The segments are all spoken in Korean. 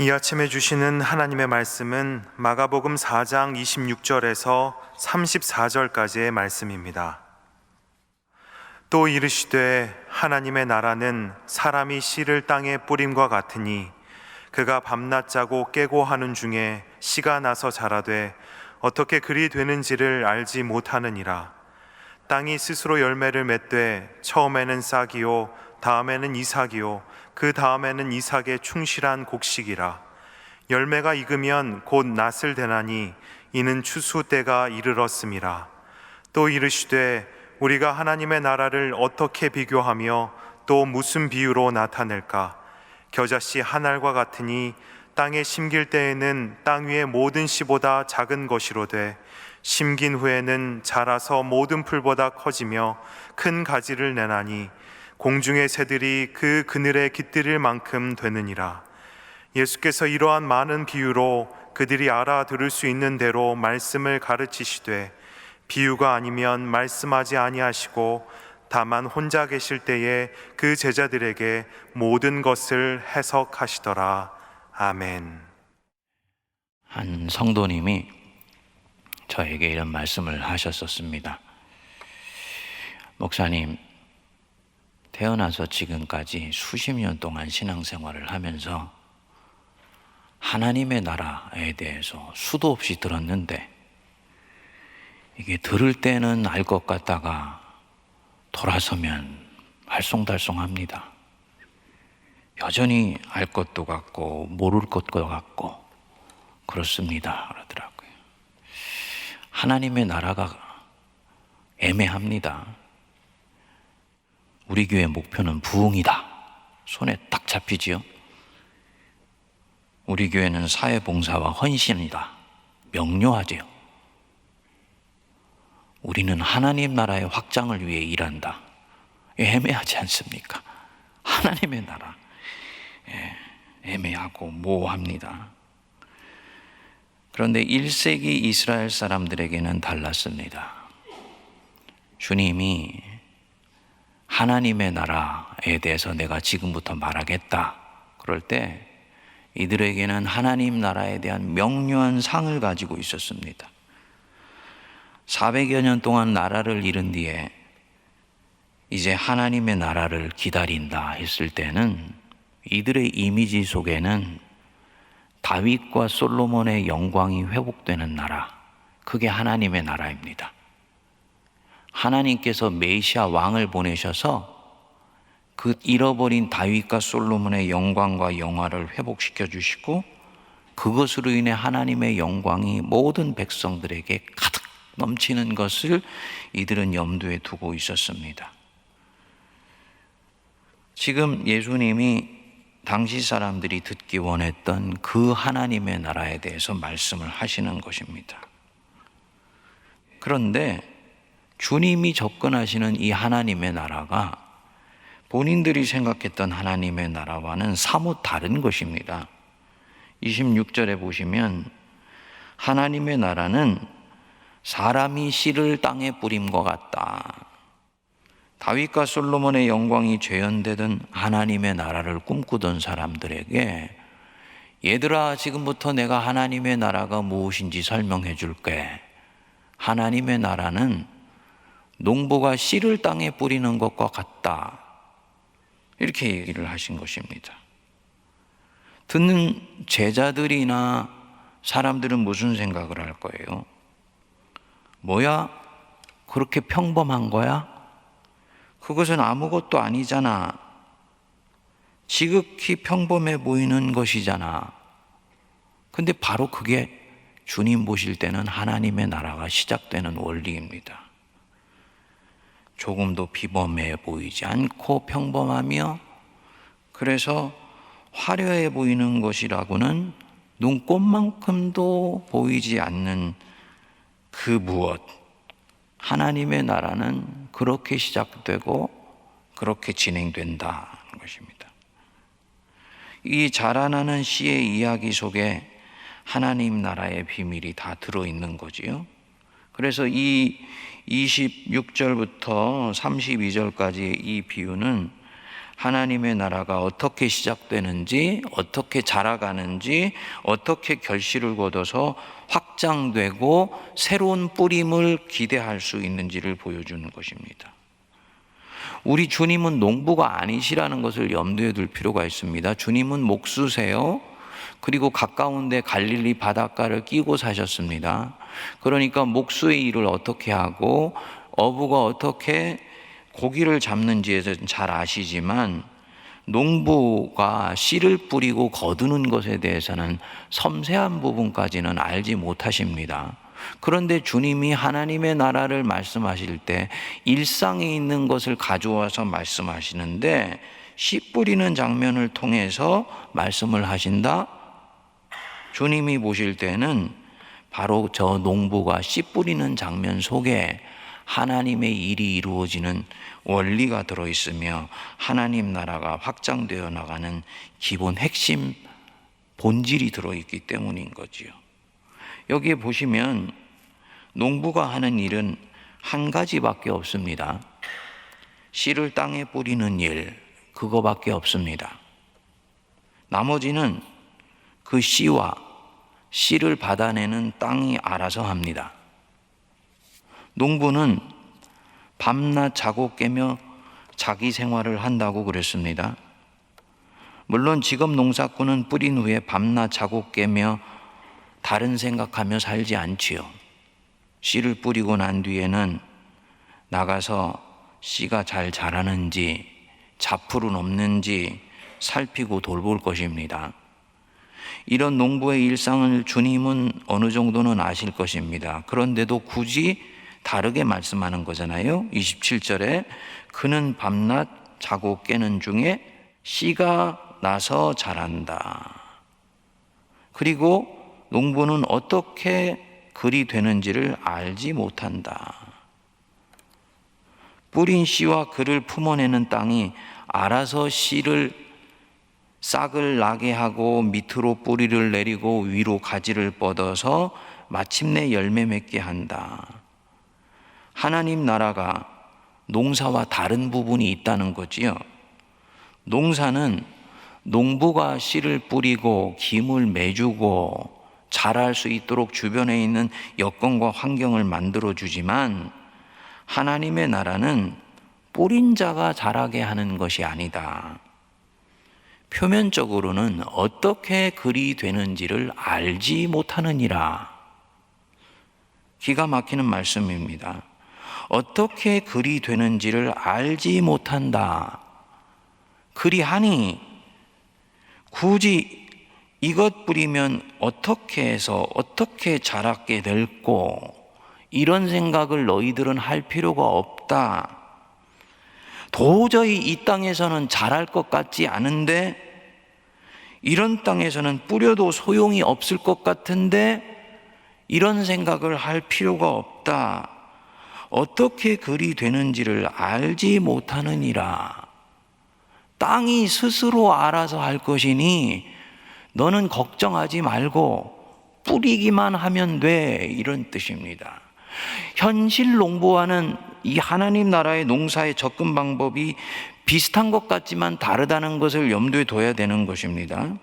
이 아침에 주시는 하나님의 말씀은 마가복음 4장 26절에서 34절까지의 말씀입니다. 또 이르시되 하나님의 나라는 사람이 씨를 땅에 뿌림과 같으니 그가 밤낮 자고 깨고 하는 중에 씨가 나서 자라되 어떻게 그리 되는지를 알지 못하느니라. 땅이 스스로 열매를 맺되 처음에는 싹이요 다음에는 이삭이요 그 다음에는 이삭의 충실한 곡식이라. 열매가 익으면 곧 낫을 대나니 이는 추수 때가 이르렀음이라. 또 이르시되 우리가 하나님의 나라를 어떻게 비교하며 또 무슨 비유로 나타낼까? 겨자씨 한 알과 같으니 땅에 심길 때에는 땅 위의 모든 씨보다 작은 것이로되 심긴 후에는 자라서 모든 풀보다 커지며 큰 가지를 내나니 공중의 새들이 그 그늘에 깃들일 만큼 되느니라. 예수께서 이러한 많은 비유로 그들이 알아들을 수 있는 대로 말씀을 가르치시되 비유가 아니면 말씀하지 아니하시고 다만 혼자 계실 때에 그 제자들에게 모든 것을 해석하시더라. 아멘. 한 성도님이 저에게 이런 말씀을 하셨었습니다. 목사님, 태어나서 지금까지 수십 년 동안 신앙생활을 하면서 하나님의 나라에 대해서 수도 없이 들었는데 이게 들을 때는 알 것 같다가 돌아서면 알쏭달쏭합니다. 여전히 알 것도 같고 모를 것도 같고 그렇습니다 그러더라고요. 하나님의 나라가 애매합니다. 우리 교회 목표는 부흥이다. 손에 딱 잡히지요. 우리 교회는 사회봉사와 헌신이다. 명료하지요. 우리는 하나님 나라의 확장을 위해 일한다. 애매하지 않습니까? 하나님의 나라 애매하고 모호합니다. 그런데 1세기 이스라엘 사람들에게는 달랐습니다. 주님이 하나님의 나라에 대해서 내가 지금부터 말하겠다 그럴 때 이들에게는 하나님 나라에 대한 명료한 상을 가지고 있었습니다. 400여 년 동안 나라를 이룬 뒤에 이제 하나님의 나라를 기다린다 했을 때는 이들의 이미지 속에는 다윗과 솔로몬의 영광이 회복되는 나라, 그게 하나님의 나라입니다. 하나님께서 메시아 왕을 보내셔서 그 잃어버린 다윗과 솔로몬의 영광과 영화를 회복시켜 주시고 그것으로 인해 하나님의 영광이 모든 백성들에게 가득 넘치는 것을 이들은 염두에 두고 있었습니다. 지금 예수님이 당시 사람들이 듣기 원했던 그 하나님의 나라에 대해서 말씀을 하시는 것입니다. 그런데 주님이 접근하시는 이 하나님의 나라가 본인들이 생각했던 하나님의 나라와는 사뭇 다른 것입니다. 26절에 보시면 하나님의 나라는 사람이 씨를 땅에 뿌림과 같다. 다윗과 솔로몬의 영광이 재현되던 하나님의 나라를 꿈꾸던 사람들에게 얘들아, 지금부터 내가 하나님의 나라가 무엇인지 설명해 줄게. 하나님의 나라는 농부가 씨를 땅에 뿌리는 것과 같다. 이렇게 얘기를 하신 것입니다. 듣는 제자들이나 사람들은 무슨 생각을 할 거예요? 뭐야? 그렇게 평범한 거야? 그것은 아무것도 아니잖아. 지극히 평범해 보이는 것이잖아. 근데 바로 그게 주님 보실 때는 하나님의 나라가 시작되는 원리입니다. 조금도 비범해 보이지 않고 평범하며 그래서 화려해 보이는 것이라고는 눈꼽만큼도 보이지 않는 그 무엇, 하나님의 나라는 그렇게 시작되고 그렇게 진행된다는 것입니다. 이 자라나는 씨의 이야기 속에 하나님 나라의 비밀이 다 들어있는 거지요. 그래서 이 26절부터 32절까지 이 비유는 하나님의 나라가 어떻게 시작되는지, 어떻게 자라가는지, 어떻게 결실을 거둬서 확장되고 새로운 뿌림을 기대할 수 있는지를 보여주는 것입니다. 우리 주님은 농부가 아니시라는 것을 염두에 둘 필요가 있습니다. 주님은 목수세요. 그리고 가까운 데 갈릴리 바닷가를 끼고 사셨습니다. 그러니까 목수의 일을 어떻게 하고 어부가 어떻게 고기를 잡는지에 대해서 잘 아시지만, 농부가 씨를 뿌리고 거두는 것에 대해서는 섬세한 부분까지는 알지 못하십니다. 그런데 주님이 하나님의 나라를 말씀하실 때 일상에 있는 것을 가져와서 말씀하시는데, 씨 뿌리는 장면을 통해서 말씀을 하신다? 주님이 보실 때는 바로 저 농부가 씨 뿌리는 장면 속에 하나님의 일이 이루어지는 원리가 들어있으며 하나님 나라가 확장되어 나가는 기본 핵심 본질이 들어있기 때문인 거지요. 여기에 보시면 농부가 하는 일은 한 가지밖에 없습니다. 씨를 땅에 뿌리는 일, 그거밖에 없습니다. 나머지는 그 씨와 씨를 받아내는 땅이 알아서 합니다. 농부는 밤낮 자고 깨며 자기 생활을 한다고 그랬습니다. 물론 직업 농사꾼은 뿌린 후에 밤낮 자고 깨며 다른 생각하며 살지 않지요. 씨를 뿌리고 난 뒤에는 나가서 씨가 잘 자라는지 잡풀은 없는지 살피고 돌볼 것입니다. 이런 농부의 일상을 주님은 어느 정도는 아실 것입니다. 그런데도 굳이 다르게 말씀하는 거잖아요. 27절에 그는 밤낮 자고 깨는 중에 씨가 나서 자란다. 그리고 농부는 어떻게 글이 되는지를 알지 못한다. 뿌린 씨와 글을 품어내는 땅이 알아서 씨를 싹을 나게 하고 밑으로 뿌리를 내리고 위로 가지를 뻗어서 마침내 열매 맺게 한다. 하나님 나라가 농사와 다른 부분이 있다는 거지요. 농사는 농부가 씨를 뿌리고 김을 매주고 자랄 수 있도록 주변에 있는 여건과 환경을 만들어 주지만, 하나님의 나라는 뿌린 자가 자라게 하는 것이 아니다. 표면적으로는 어떻게 글이 되는지를 알지 못하느니라. 기가 막히는 말씀입니다. 어떻게 글이 되는지를 알지 못한다. 그리하니 굳이 이것 뿌리면 어떻게 해서 어떻게 자라게 될꼬, 이런 생각을 너희들은 할 필요가 없다. 도저히 이 땅에서는 자랄 것 같지 않은데, 이런 땅에서는 뿌려도 소용이 없을 것 같은데, 이런 생각을 할 필요가 없다. 어떻게 글이 되는지를 알지 못하느니라. 땅이 스스로 알아서 할 것이니 너는 걱정하지 말고 뿌리기만 하면 돼, 이런 뜻입니다. 현실 농부와는 이 하나님 나라의 농사의 접근 방법이 비슷한 것 같지만 다르다는 것을 염두에 둬야 되는 것입니다.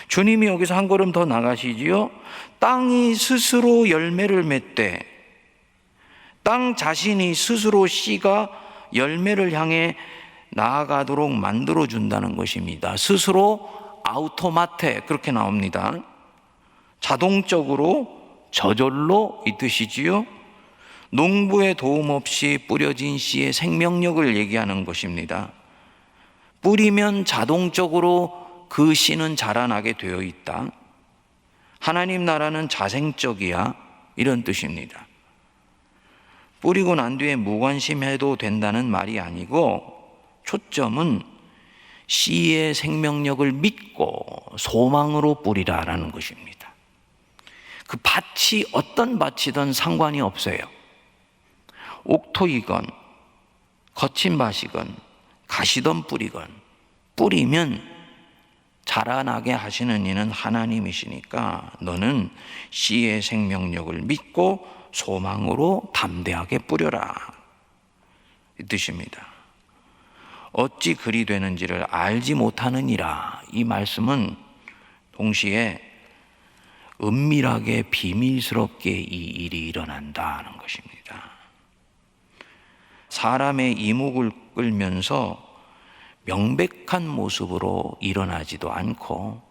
주님이 여기서 한 걸음 더 나가시지요. 땅이 스스로 열매를 맺되, 땅 자신이 스스로 씨가 열매를 향해 나아가도록 만들어준다는 것입니다. 스스로 아우토마테, 그렇게 나옵니다. 자동적으로, 저절로, 이 뜻이지요. 농부의 도움 없이 뿌려진 씨의 생명력을 얘기하는 것입니다. 뿌리면 자동적으로 그 씨는 자라나게 되어 있다. 하나님 나라는 자생적이야, 이런 뜻입니다. 뿌리고 난 뒤에 무관심해도 된다는 말이 아니고, 초점은 씨의 생명력을 믿고 소망으로 뿌리라라는 것입니다. 그 밭이 어떤 밭이든 상관이 없어요. 옥토이건 거친 밭이건 가시던 뿌리건, 뿌리면 자라나게 하시는 이는 하나님이시니까 너는 씨의 생명력을 믿고 소망으로 담대하게 뿌려라, 이 뜻입니다. 어찌 그리 되는지를 알지 못하느니라. 이 말씀은 동시에 은밀하게 비밀스럽게 이 일이 일어난다는 것입니다. 사람의 이목을 끌면서 명백한 모습으로 일어나지도 않고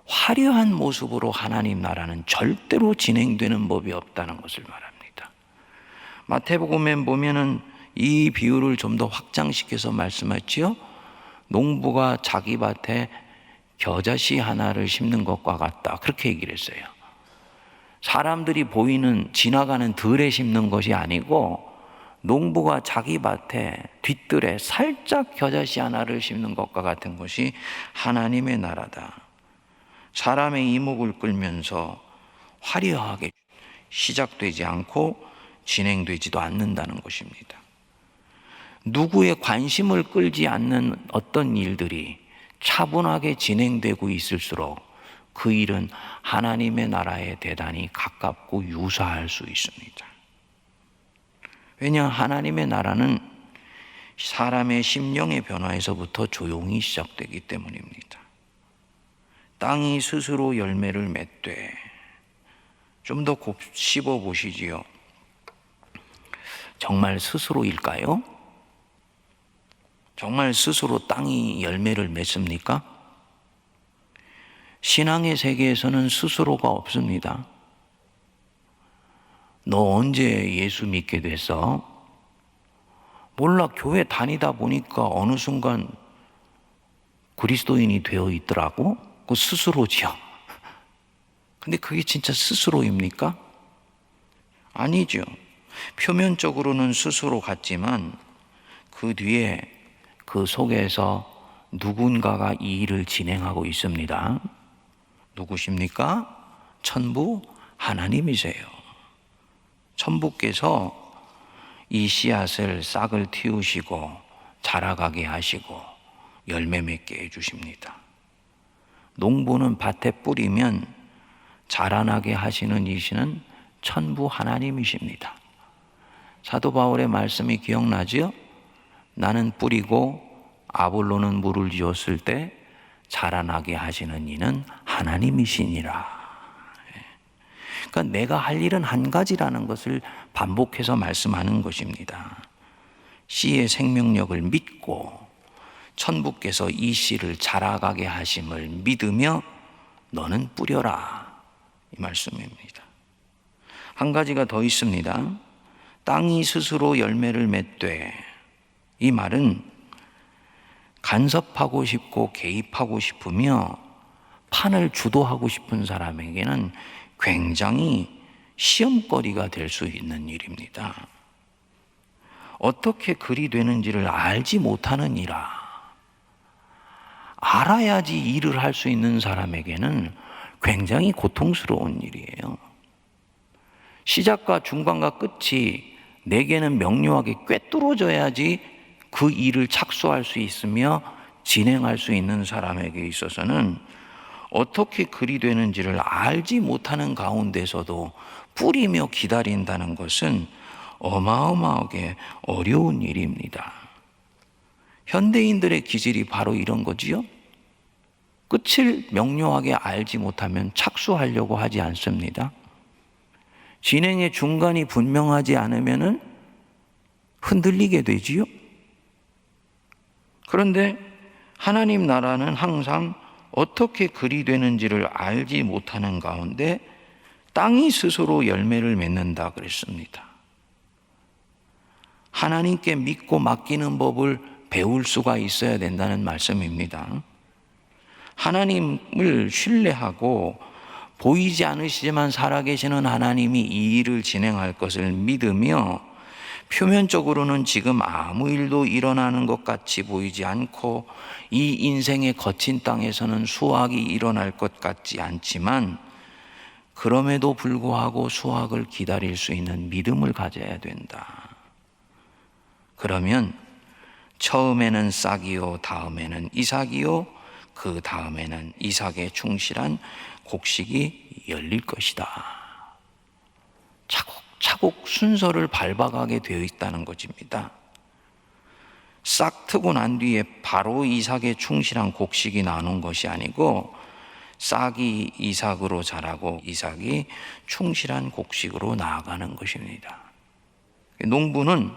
화려한 모습으로 하나님 나라는 절대로 진행되는 법이 없다는 것을 말합니다. 마태복음에 보면은 이 비유를 좀 더 확장시켜서 말씀했지요. 농부가 자기 밭에 겨자씨 하나를 심는 것과 같다, 그렇게 얘기를 했어요. 사람들이 보이는 지나가는 들에 심는 것이 아니고 농부가 자기 밭에 뒷뜰에 살짝 겨자씨 하나를 심는 것과 같은 것이 하나님의 나라다. 사람의 이목을 끌면서 화려하게 시작되지 않고 진행되지도 않는다는 것입니다. 누구의 관심을 끌지 않는 어떤 일들이 차분하게 진행되고 있을수록 그 일은 하나님의 나라에 대단히 가깝고 유사할 수 있습니다. 왜냐, 하나님의 나라는 사람의 심령의 변화에서부터 조용히 시작되기 때문입니다. 땅이 스스로 열매를 맺되, 좀 더 곱씹어 보시지요. 정말 스스로일까요? 정말 스스로 땅이 열매를 맺습니까? 신앙의 세계에서는 스스로가 없습니다. 너 언제 예수 믿게 됐어? 몰라, 교회 다니다 보니까 어느 순간 그리스도인이 되어 있더라고? 그 스스로지요. 근데 그게 진짜 스스로입니까? 아니죠. 표면적으로는 스스로 같지만 그 뒤에, 그 속에서 누군가가 이 일을 진행하고 있습니다. 누구십니까? 천부 하나님이세요. 천부께서 이 씨앗을 싹을 틔우시고 자라가게 하시고 열매 맺게 해주십니다. 농부는 밭에 뿌리면 자라나게 하시는 이시는 천부 하나님이십니다. 사도 바울의 말씀이 기억나지요? 나는 뿌리고 아볼로는 물을 주었을 때 자라나게 하시는 이는 하나님이시니라. 그러니까 내가 할 일은 한 가지라는 것을 반복해서 말씀하는 것입니다. 씨의 생명력을 믿고 천부께서 이 씨를 자라가게 하심을 믿으며 너는 뿌려라, 이 말씀입니다. 한 가지가 더 있습니다. 땅이 스스로 열매를 맺되, 이 말은 간섭하고 싶고 개입하고 싶으며 판을 주도하고 싶은 사람에게는 굉장히 시험거리가 될 수 있는 일입니다. 어떻게 그리 되는지를 알지 못하느니라. 알아야지 일을 할 수 있는 사람에게는 굉장히 고통스러운 일이에요. 시작과 중간과 끝이 내게는 명료하게 꿰뚫어져야지 그 일을 착수할 수 있으며 진행할 수 있는 사람에게 있어서는 어떻게 그리 되는지를 알지 못하는 가운데서도 뿌리며 기다린다는 것은 어마어마하게 어려운 일입니다. 현대인들의 기질이 바로 이런 거지요. 끝을 명료하게 알지 못하면 착수하려고 하지 않습니다. 진행의 중간이 분명하지 않으면 흔들리게 되지요. 그런데 하나님 나라는 항상 어떻게 그리 되는지를 알지 못하는 가운데 땅이 스스로 열매를 맺는다 그랬습니다. 하나님께 믿고 맡기는 법을 배울 수가 있어야 된다는 말씀입니다. 하나님을 신뢰하고 보이지 않으시지만 살아계시는 하나님이 이 일을 진행할 것을 믿으며 표면적으로는 지금 아무 일도 일어나는 것 같이 보이지 않고 이 인생의 거친 땅에서는 수확이 일어날 것 같지 않지만 그럼에도 불구하고 수확을 기다릴 수 있는 믿음을 가져야 된다. 그러면 처음에는 싹이요, 다음에는 이삭이요, 그 다음에는 이삭에 충실한 곡식이 열릴 것이다. 차곡차곡 순서를 밟아가게 되어 있다는 것입니다. 싹 트고 난 뒤에 바로 이삭에 충실한 곡식이 나눈 것이 아니고 싹이 이삭으로 자라고 이삭이 충실한 곡식으로 나아가는 것입니다. 농부는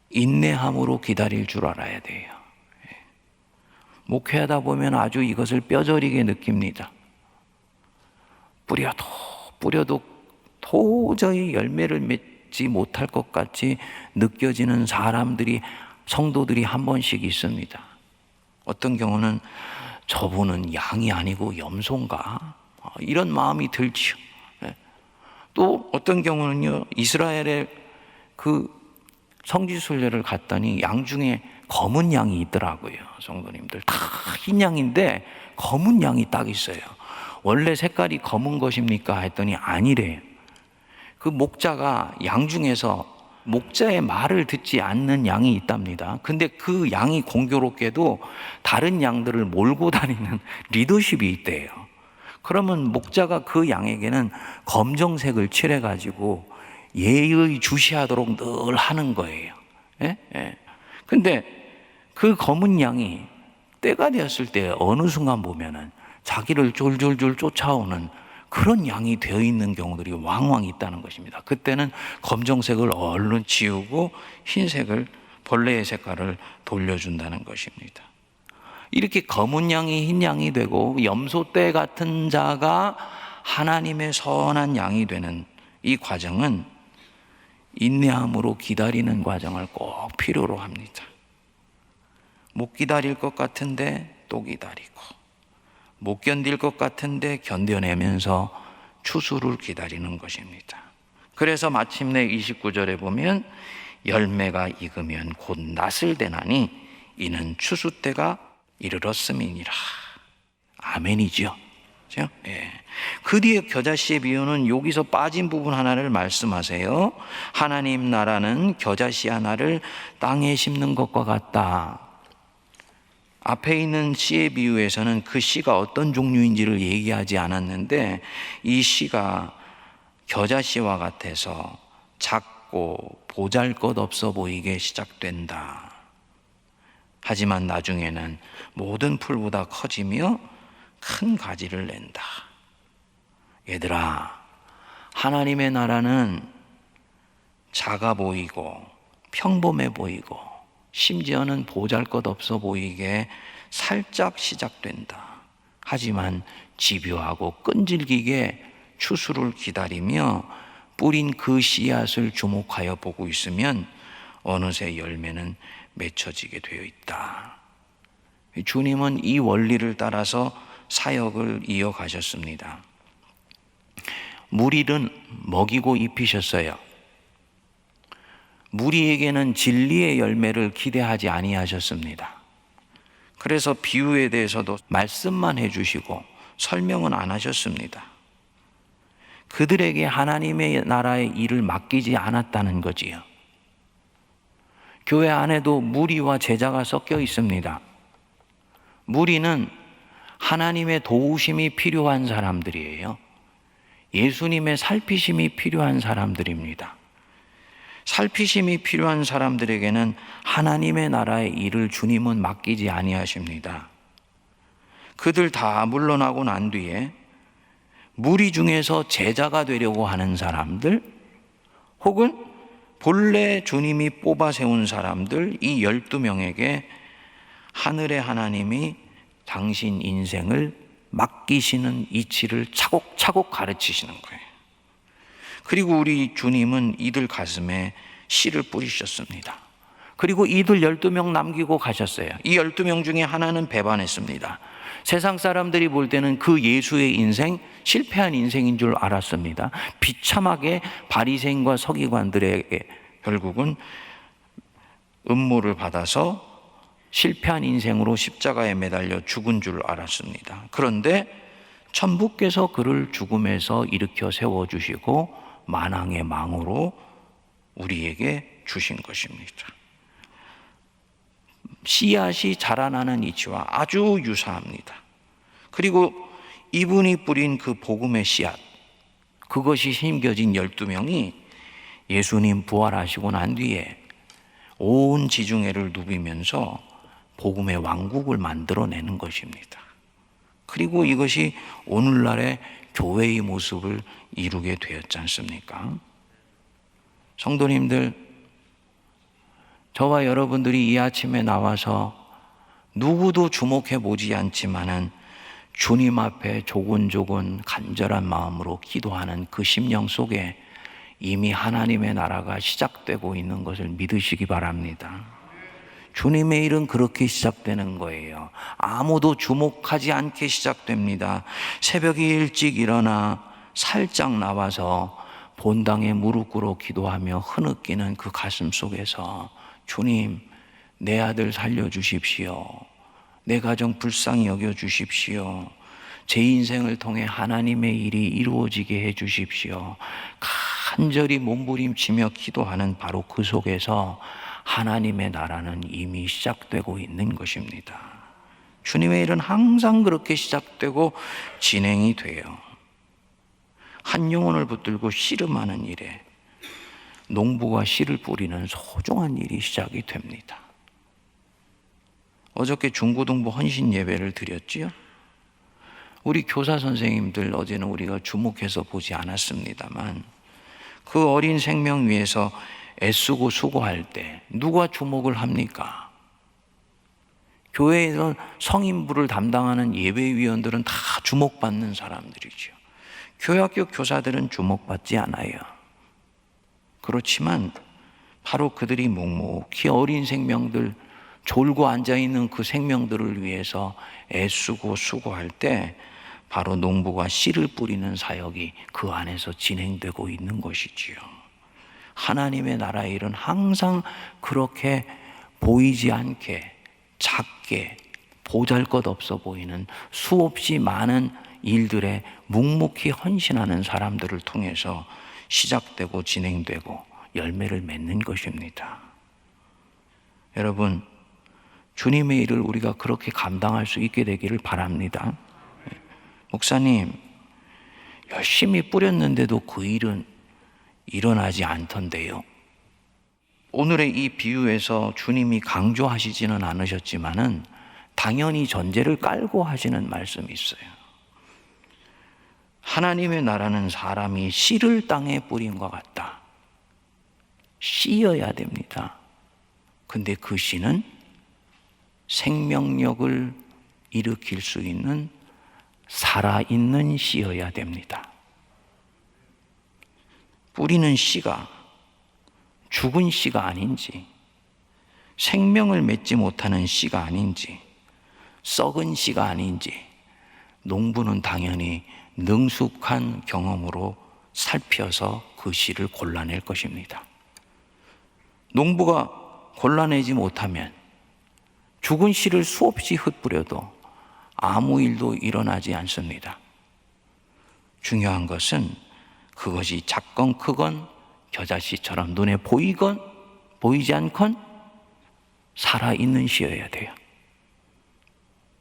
인내함으로 기다릴 줄 알아야 돼요. 목회하다 보면 아주 이것을 뼈저리게 느낍니다. 뿌려도 도저히 열매를 맺지 못할 것 같이 느껴지는 성도들이 한 번씩 있습니다. 어떤 경우는 저분은 양이 아니고 염소인가? 이런 마음이 들지요. 또 어떤 경우는요, 이스라엘의 그 성지순례를 갔더니 양 중에 검은 양이 있더라고요. 성도님들 다 흰 양인데 검은 양이 딱 있어요. 원래 색깔이 검은 것입니까? 했더니 아니래요. 그 목자가 양 중에서 목자의 말을 듣지 않는 양이 있답니다. 근데 그 양이 공교롭게도 다른 양들을 몰고 다니는 리더십이 있대요. 그러면 목자가 그 양에게는 검정색을 칠해가지고 예의 주시하도록 늘 하는 거예요. 예? 예. 근데 그 검은 양이 때가 되었을 때 어느 순간 보면은 자기를 졸졸졸 쫓아오는 그런 양이 되어 있는 경우들이 왕왕 있다는 것입니다. 그때는 검정색을 얼른 지우고 흰색을, 벌레의 색깔을 돌려준다는 것입니다. 이렇게 검은 양이 흰 양이 되고 염소떼 같은 자가 하나님의 선한 양이 되는 이 과정은 인내함으로 기다리는 과정을 꼭 필요로 합니다. 못 기다릴 것 같은데 또 기다리고, 못 견딜 것 같은데 견뎌내면서 추수를 기다리는 것입니다. 그래서 마침내 29절에 보면 열매가 익으면 곧 낫을 대나니 이는 추수 때가 이르렀음이니라. 아멘이죠. 그렇죠? 예. 그 뒤에 겨자씨의 비유는 여기서 빠진 부분 하나를 말씀하세요. 하나님 나라는 겨자씨 하나를 땅에 심는 것과 같다. 앞에 있는 씨의 비유에서는 그 씨가 어떤 종류인지를 얘기하지 않았는데 이 씨가 겨자씨와 같아서 작고 보잘것없어 보이게 시작된다. 하지만 나중에는 모든 풀보다 커지며 큰 가지를 낸다. 얘들아, 하나님의 나라는 작아 보이고 평범해 보이고 심지어는 보잘것없어 보이게 살짝 시작된다. 하지만 집요하고 끈질기게 추수를 기다리며 뿌린 그 씨앗을 주목하여 보고 있으면 어느새 열매는 맺혀지게 되어 있다. 주님은 이 원리를 따라서 사역을 이어가셨습니다. 무리는 먹이고 입히셨어요. 무리에게는 진리의 열매를 기대하지 아니하셨습니다. 그래서 비유에 대해서도 말씀만 해주시고 설명은 안 하셨습니다. 그들에게 하나님의 나라의 일을 맡기지 않았다는 거지요. 교회 안에도 무리와 제자가 섞여 있습니다. 무리는 하나님의 도우심이 필요한 사람들이에요. 예수님의 살피심이 필요한 사람들입니다. 살피심이 필요한 사람들에게는 하나님의 나라의 일을 주님은 맡기지 아니하십니다. 그들 다 물러나고 난 뒤에 무리 중에서 제자가 되려고 하는 사람들, 혹은 본래 주님이 뽑아 세운 사람들, 이 12명에게 하늘의 하나님이 당신 인생을 맡기시는 이치를 차곡차곡 가르치시는 거예요. 그리고 우리 주님은 이들 가슴에 씨를 뿌리셨습니다. 그리고 이들 12명 남기고 가셨어요. 이 12명 중에 하나는 배반했습니다. 세상 사람들이 볼 때는 그 예수의 인생, 실패한 인생인 줄 알았습니다. 비참하게 바리새인과 서기관들에게 결국은 음모를 받아서 실패한 인생으로 십자가에 매달려 죽은 줄 알았습니다. 그런데 천부께서 그를 죽음에서 일으켜 세워주시고 만왕의 망으로 우리에게 주신 것입니다. 씨앗이 자라나는 이치와 아주 유사합니다. 그리고 이분이 뿌린 그 복음의 씨앗, 그것이 심겨진 12명이 예수님 부활하시고 난 뒤에 온 지중해를 누비면서 복음의 왕국을 만들어내는 것입니다. 그리고 이것이 오늘날의 교회의 모습을 이루게 되었지 않습니까? 성도님들, 저와 여러분들이 이 아침에 나와서 누구도 주목해 보지 않지만은 주님 앞에 조곤조곤 간절한 마음으로 기도하는 그 심령 속에 이미 하나님의 나라가 시작되고 있는 것을 믿으시기 바랍니다. 주님의 일은 그렇게 시작되는 거예요. 아무도 주목하지 않게 시작됩니다. 새벽에 일찍 일어나 살짝 나와서 본당에 무릎 꿇어 기도하며 흐느끼는 그 가슴 속에서 주님, 내 아들 살려주십시오. 내 가정 불쌍히 여겨주십시오. 제 인생을 통해 하나님의 일이 이루어지게 해주십시오. 간절히 몸부림치며 기도하는 바로 그 속에서 하나님의 나라는 이미 시작되고 있는 것입니다. 주님의 일은 항상 그렇게 시작되고 진행이 돼요. 한 영혼을 붙들고 씨름하는 일에 농부가 씨를 뿌리는 소중한 일이 시작이 됩니다. 어저께 중고등부 헌신 예배를 드렸지요. 우리 교사 선생님들 어제는 우리가 주목해서 보지 않았습니다만 그 어린 생명 위해서 애쓰고 수고할 때 누가 주목을 합니까? 교회에서 성인부를 담당하는 예배위원들은 다 주목받는 사람들이죠. 교회학교 교사들은 주목받지 않아요. 그렇지만 바로 그들이 묵묵히 어린 생명들, 졸고 앉아있는 그 생명들을 위해서 애쓰고 수고할 때 바로 농부가 씨를 뿌리는 사역이 그 안에서 진행되고 있는 것이지요. 하나님의 나라의 일은 항상 그렇게 보이지 않게 작게 보잘것없어 보이는 수없이 많은 일들에 묵묵히 헌신하는 사람들을 통해서 시작되고 진행되고 열매를 맺는 것입니다. 여러분, 주님의 일을 우리가 그렇게 감당할 수 있게 되기를 바랍니다. 목사님, 열심히 뿌렸는데도 그 일은 일어나지 않던데요. 오늘의 이 비유에서 주님이 강조하시지는 않으셨지만은 당연히 전제를 깔고 하시는 말씀이 있어요. 하나님의 나라는 사람이 씨를 땅에 뿌린 것 같다. 씨여야 됩니다. 근데 그 씨는 생명력을 일으킬 수 있는 살아있는 씨여야 됩니다. 뿌리는 씨가 죽은 씨가 아닌지, 생명을 맺지 못하는 씨가 아닌지, 썩은 씨가 아닌지 농부는 당연히 능숙한 경험으로 살펴서 그 씨를 골라낼 것입니다. 농부가 골라내지 못하면 죽은 씨를 수없이 흩뿌려도 아무 일도 일어나지 않습니다. 중요한 것은 그것이 작건 크건 겨자씨처럼 눈에 보이건 보이지 않건 살아있는 씨여야 돼요.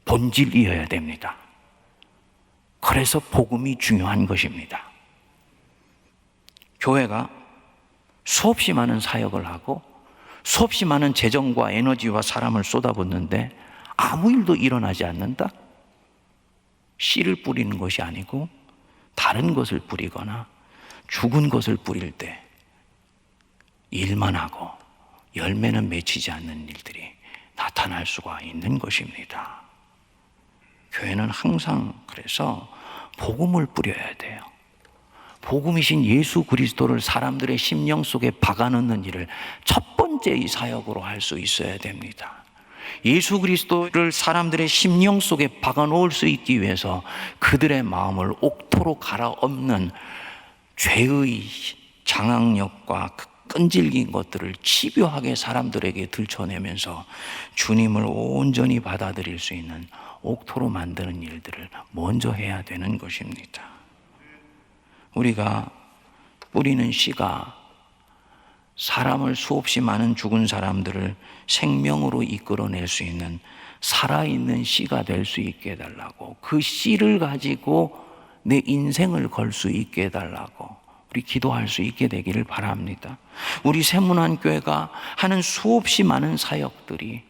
본질이어야 됩니다. 그래서 복음이 중요한 것입니다. 교회가 수없이 많은 사역을 하고 수없이 많은 재정과 에너지와 사람을 쏟아붓는데 아무 일도 일어나지 않는다? 씨를 뿌리는 것이 아니고 다른 것을 뿌리거나 죽은 것을 뿌릴 때 일만 하고 열매는 맺히지 않는 일들이 나타날 수가 있는 것입니다. 교회는 항상 그래서 복음을 뿌려야 돼요. 복음이신 예수 그리스도를 사람들의 심령 속에 박아넣는 일을 첫 번째 이 사역으로 할 수 있어야 됩니다. 예수 그리스도를 사람들의 심령 속에 박아놓을 수 있기 위해서 그들의 마음을 옥토로 갈아엎는 죄의 장악력과 그 끈질긴 것들을 집요하게 사람들에게 들춰내면서 주님을 온전히 받아들일 수 있는 옥토로 만드는 일들을 먼저 해야 되는 것입니다. 우리가 뿌리는 씨가 사람을 수없이 많은 죽은 사람들을 생명으로 이끌어낼 수 있는 살아있는 씨가 될 수 있게 해달라고, 그 씨를 가지고 내 인생을 걸 수 있게 해달라고 우리 기도할 수 있게 되기를 바랍니다. 우리 세문안교회가 하는 수없이 많은 사역들이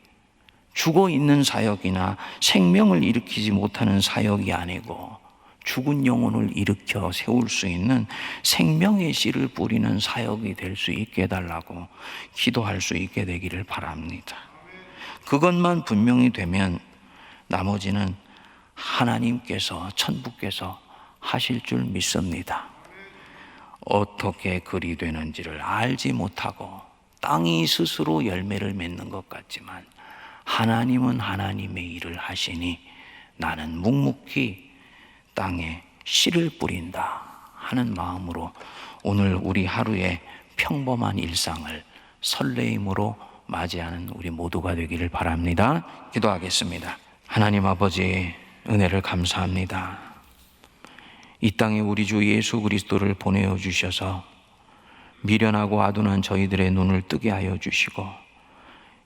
죽어 있는 사역이나 생명을 일으키지 못하는 사역이 아니고 죽은 영혼을 일으켜 세울 수 있는 생명의 씨를 뿌리는 사역이 될 수 있게 해달라고 기도할 수 있게 되기를 바랍니다. 그것만 분명히 되면 나머지는 하나님께서, 천부께서 하실 줄 믿습니다. 어떻게 그리 되는지를 알지 못하고 땅이 스스로 열매를 맺는 것 같지만 하나님은 하나님의 일을 하시니 나는 묵묵히 땅에 씨를 뿌린다 하는 마음으로 오늘 우리 하루의 평범한 일상을 설레임으로 맞이하는 우리 모두가 되기를 바랍니다. 기도하겠습니다. 하나님 아버지, 은혜를 감사합니다. 이 땅에 우리 주 예수 그리스도를 보내어 주셔서 미련하고 아둔한 저희들의 눈을 뜨게 하여 주시고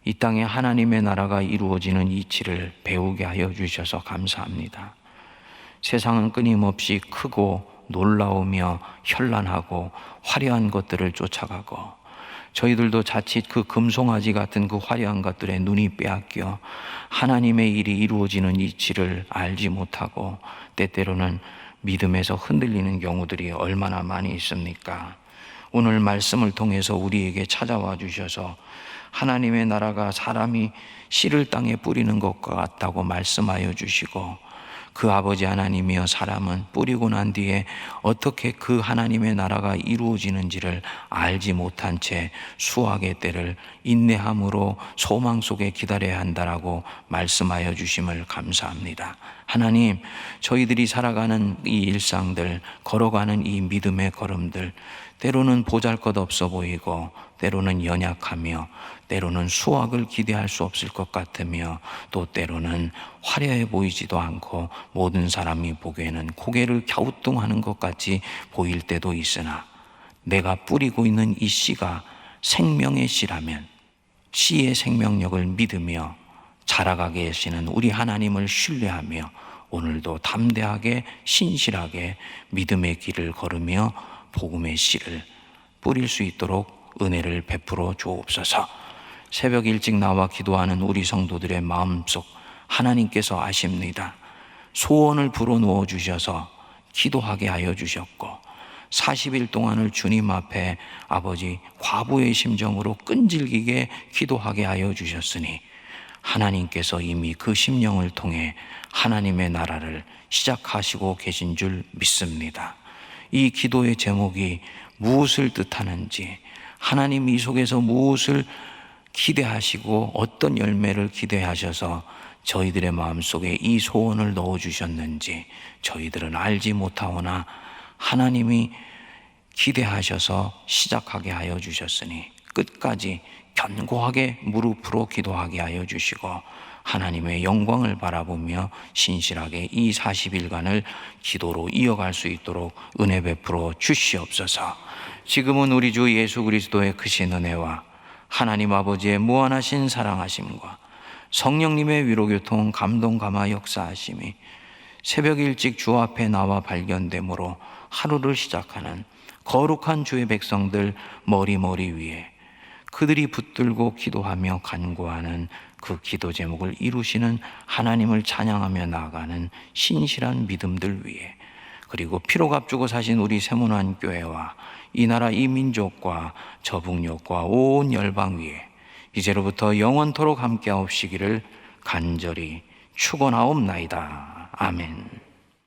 이 땅에 하나님의 나라가 이루어지는 이치를 배우게 하여 주셔서 감사합니다. 세상은 끊임없이 크고 놀라우며 현란하고 화려한 것들을 쫓아가고 저희들도 자칫 그 금송아지 같은 그 화려한 것들에 눈이 빼앗겨 하나님의 일이 이루어지는 이치를 알지 못하고 때때로는 믿음에서 흔들리는 경우들이 얼마나 많이 있습니까? 오늘 말씀을 통해서 우리에게 찾아와 주셔서 하나님의 나라가 사람이 씨를 땅에 뿌리는 것과 같다고 말씀하여 주시고 그 아버지 하나님이여 사람은 뿌리고 난 뒤에 어떻게 그 하나님의 나라가 이루어지는지를 알지 못한 채 수확의 때를 인내함으로 소망 속에 기다려야 한다라고 말씀하여 주심을 감사합니다. 하나님, 저희들이 살아가는 이 일상들, 걸어가는 이 믿음의 걸음들 때로는 보잘것없어 보이고 때로는 연약하며 때로는 수확을 기대할 수 없을 것 같으며 또 때로는 화려해 보이지도 않고 모든 사람이 보기에는 고개를 갸우뚱하는 것 같이 보일 때도 있으나 내가 뿌리고 있는 이 씨가 생명의 씨라면 씨의 생명력을 믿으며 자라가게 하시는 우리 하나님을 신뢰하며 오늘도 담대하게 신실하게 믿음의 길을 걸으며 복음의 씨를 뿌릴 수 있도록 은혜를 베풀어 주옵소서. 새벽 일찍 나와 기도하는 우리 성도들의 마음속 하나님께서 아십니다. 소원을 불어넣어 주셔서 기도하게 하여 주셨고 40일 동안을 주님 앞에 아버지 과부의 심정으로 끈질기게 기도하게 하여 주셨으니 하나님께서 이미 그 심령을 통해 하나님의 나라를 시작하시고 계신 줄 믿습니다. 이 기도의 제목이 무엇을 뜻하는지, 하나님 이 속에서 무엇을 기대하시고 어떤 열매를 기대하셔서 저희들의 마음속에 이 소원을 넣어주셨는지 저희들은 알지 못하오나 하나님이 기대하셔서 시작하게 하여 주셨으니 끝까지 견고하게 무릎으로 기도하게 하여 주시고 하나님의 영광을 바라보며 신실하게 이 40일간을 기도로 이어갈 수 있도록 은혜 베풀어 주시옵소서. 지금은 우리 주 예수 그리스도의 크신 은혜와 하나님 아버지의 무한하신 사랑하심과 성령님의 위로교통 감동 감화 역사하심이 새벽 일찍 주 앞에 나와 발견되므로 하루를 시작하는 거룩한 주의 백성들 머리 위에 그들이 붙들고 기도하며 간구하는 그 기도 제목을 이루시는 하나님을 찬양하며 나아가는 신실한 믿음들 위에 그리고 피로 값주고 사신 우리 세문안 교회와 이 나라 이 민족과 저북녘과 온 열방 위에 이제로부터 영원토록 함께하옵시기를 간절히 축원하옵나이다. 아멘.